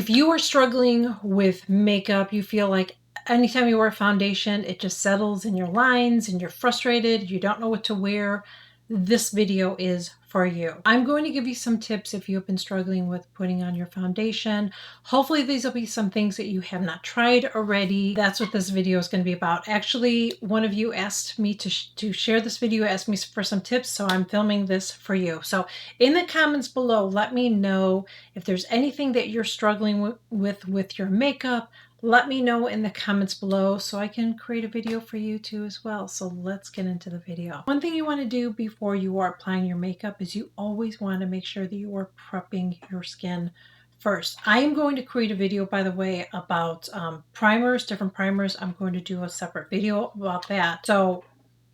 If you are struggling with makeup, you feel like anytime you wear foundation, it just settles in your lines and you're frustrated, you don't know what to wear, this video is for you. I'm going to give you some tips if you've been struggling with putting on your foundation. Hopefully these will be some things that you have not tried already. That's what this video is going to be about. Actually, one of you asked me to share this video, asked me for some tips, so I'm filming this for you. So in the comments below, let me know if there's anything that you're struggling with your makeup. Let me know in the comments below so I can create a video for you too as well. So let's get into the video. One thing you want to do before you are applying your makeup is you always want to make sure that you are prepping your skin first. I am going to create a video, by the way, about primers, different primers. I'm going to do a separate video about that. So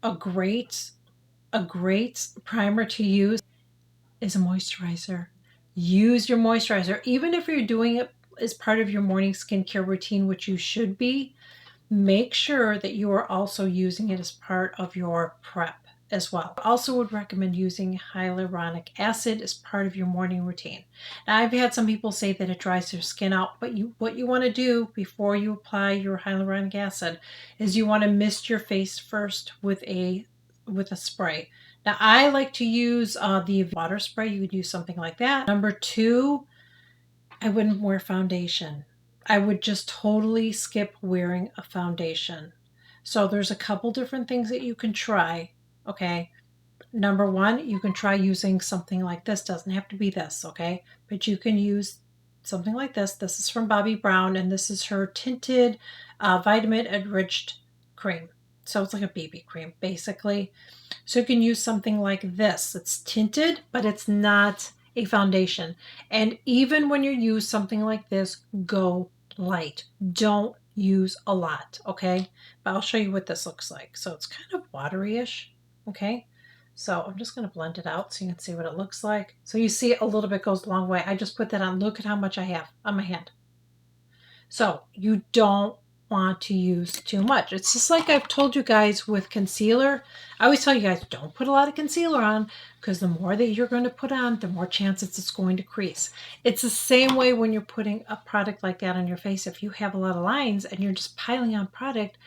a great primer to use is a moisturizer. Use your moisturizer. Even if you're doing it as part of your morning skincare routine, which you should be, make sure that you are also using it as part of your prep as well. I also would recommend using hyaluronic acid as part of your morning routine. Now, I've had some people say that it dries their skin out, but what you want to do before you apply your hyaluronic acid is you want to mist your face first with a spray. Now, I like to use the water spray. You would use something like that. Number two, I wouldn't wear foundation. I would just totally skip wearing a foundation. So there's a couple different things that you can try, okay? Number one, you can try using something like this. Doesn't have to be this, okay? But you can use something like this. This is from Bobbi Brown, and this is her tinted vitamin-enriched cream. So it's like a BB cream, basically. So you can use something like this. It's tinted, but it's not a foundation. And even when you use something like this, go light. Don't use a lot, okay? But I'll show you what this looks like. So it's kind of watery-ish, okay? So I'm just going to blend it out so you can see what it looks like. So you see a little bit goes a long way. I just put that on. Look at how much I have on my hand. So you don't want to use too much. It's just like I've told you guys with concealer. I always tell you guys, don't put a lot of concealer on, because the more that you're going to put on, the more chances it's going to crease. It's the same way when you're putting a product like that on your face. If you have a lot of lines and you're just piling on product,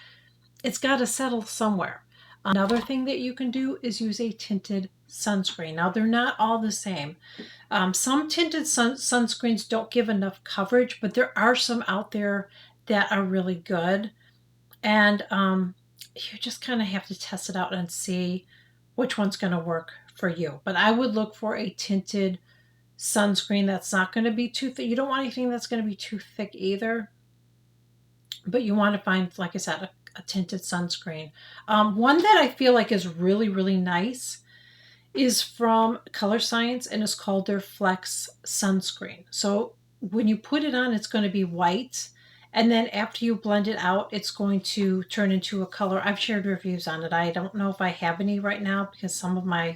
it's got to settle somewhere. Another thing that you can do is use a tinted sunscreen. Now, they're not all the same. Some tinted sunscreens don't give enough coverage, but there are some out there that are really good. And you just kind of have to test it out and see which one's going to work for you. But I would look for a tinted sunscreen that's not going to be too thick. You don't want anything that's going to be too thick either. But you want to find, like I said, a tinted sunscreen. One that I feel like is really, really nice is from Color Science, and it's called their Flex Sunscreen. So when you put it on, it's going to be white. And then after you blend it out, it's going to turn into a color. I've shared reviews on it. I don't know if I have any right now because some of my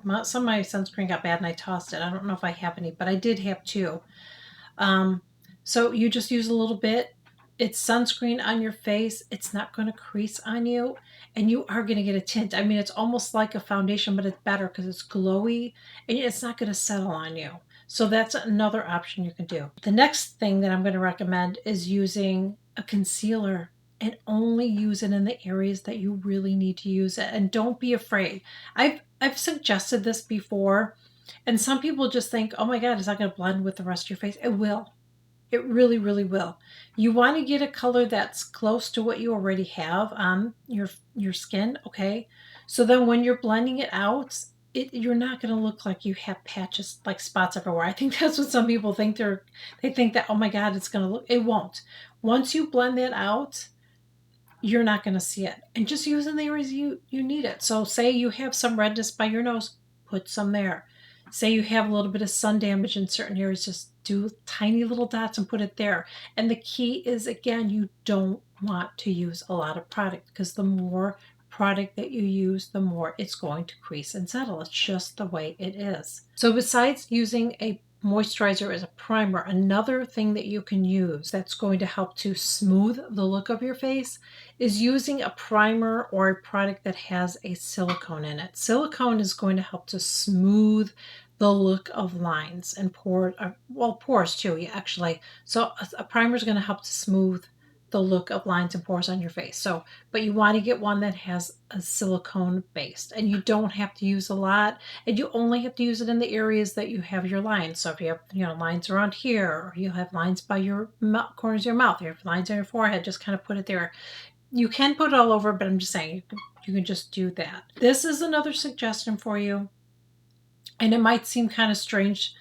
sunscreen got bad and I tossed it. I don't know if I have any, but I did have two. So you just use a little bit. It's sunscreen on your face. It's not going to crease on you, and you are going to get a tint. I mean, it's almost like a foundation, but it's better because it's glowy and it's not going to settle on you. So that's another option you can do. The next thing that I'm going to recommend is using a concealer, and only use it in the areas that you really need to use it. And don't be afraid. I've suggested this before, and some people just think, oh my God, is that going to blend with the rest of your face? It will. It really, really will. You want to get a color that's close to what you already have on your skin, okay? So then when you're blending it out, you're not going to look like you have patches, like spots everywhere. I think that's what some people think. They think that, oh my God, it's going to look. It won't. Once you blend that out, you're not going to see it. And just use in the areas you need it. So say you have some redness by your nose, put some there. Say you have a little bit of sun damage in certain areas, just do tiny little dots and put it there. And the key is, again, you don't want to use a lot of product, because the more product that you use, the more it's going to crease and settle. It's just the way it is. So besides using a moisturizer as a primer, another thing that you can use that's going to help to smooth the look of your face is using a primer or a product that has a silicone in it. Silicone is going to help to smooth the look of lines and pores, well, pores too, yeah, actually. So a primer is going to help to smooth the look of lines and pores on your face. So, but you want to get one that has a silicone based, and you don't have to use a lot, and you only have to use it in the areas that you have your lines. So if you have, lines around here, or you have lines by your corners of your mouth, or you have lines on your forehead, just kind of put it there. You can put it all over, but I'm just saying you can just do that. This is another suggestion for you, and it might seem kind of strange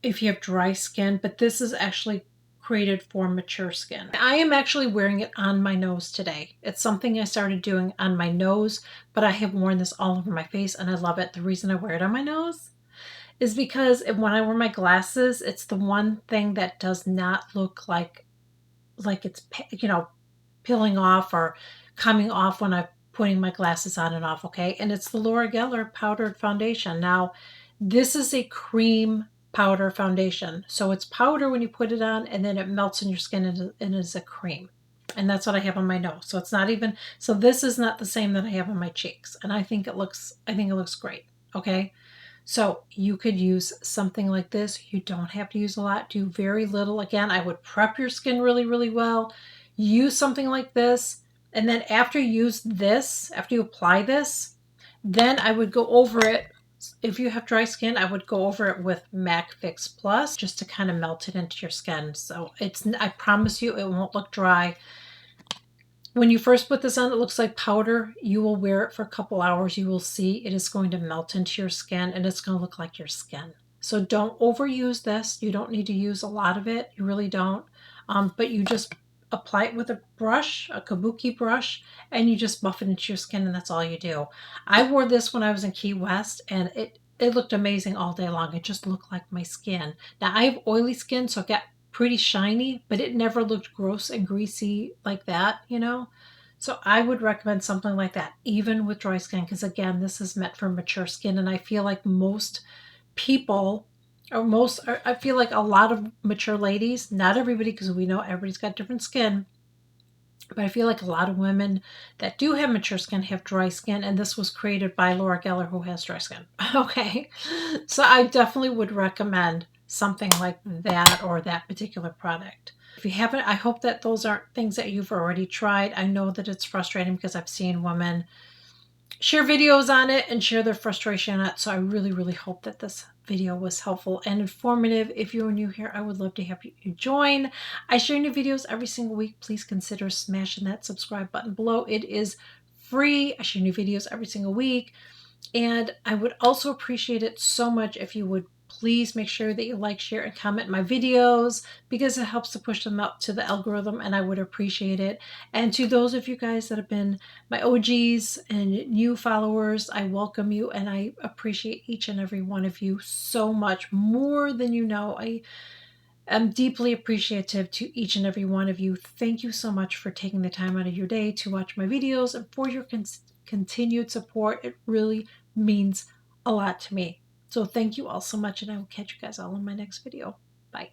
if you have dry skin, but this is actually created for mature skin. I am actually wearing it on my nose today. It's something I started doing on my nose, but I have worn this all over my face and I love it. The reason I wear it on my nose is because when I wear my glasses, it's the one thing that does not look like it's, peeling off or coming off when I'm putting my glasses on and off, okay? And it's the Laura Geller powdered foundation. Now, this is a cream powder foundation. So it's powder when you put it on, and then it melts in your skin and is a cream. And that's what I have on my nose. So it's not even, so this is not the same that I have on my cheeks. And I think it looks great, okay? So you could use something like this. You don't have to use a lot. Do very little. Again, I would prep your skin really, really well. Use something like this. And then after you apply this, then I would go over it. If you have dry skin, I would go over it with MAC Fix Plus just to kind of melt it into your skin. So I promise you, it won't look dry. When you first put this on, it looks like powder. You will wear it for a couple hours. You will see it is going to melt into your skin and it's going to look like your skin. So don't overuse this. You don't need to use a lot of it. You really don't. But you just apply it with a brush, a kabuki brush, and you just buff it into your skin, and that's all you do. I wore this when I was in Key West, and it looked amazing all day long. It just looked like my skin. Now, I have oily skin, so it got pretty shiny, but it never looked gross and greasy like that. So I would recommend something like that, even with dry skin, because again, this is meant for mature skin. And I feel like most people, I feel like a lot of mature ladies, not everybody, because we know everybody's got different skin, but I feel like a lot of women that do have mature skin have dry skin, and this was created by Laura Geller, who has dry skin. Okay, so I definitely would recommend something like that or that particular product. If you haven't, I hope that those aren't things that you've already tried. I know that it's frustrating because I've seen women share videos on it and share their frustration on it. So I really, really hope that this video was helpful and informative. If you're new here, I would love to have you join. I share new videos every single week. Please consider smashing that subscribe button below. It is free. I share new videos every single week. And I would also appreciate it so much if you would please make sure that you like, share, and comment my videos, because it helps to push them up to the algorithm, and I would appreciate it. And to those of you guys that have been my OGs and new followers, I welcome you, and I appreciate each and every one of you so much, more than you know. I am deeply appreciative to each and every one of you. Thank you so much for taking the time out of your day to watch my videos and for your continued support. It really means a lot to me. So thank you all so much, and I will catch you guys all in my next video. Bye.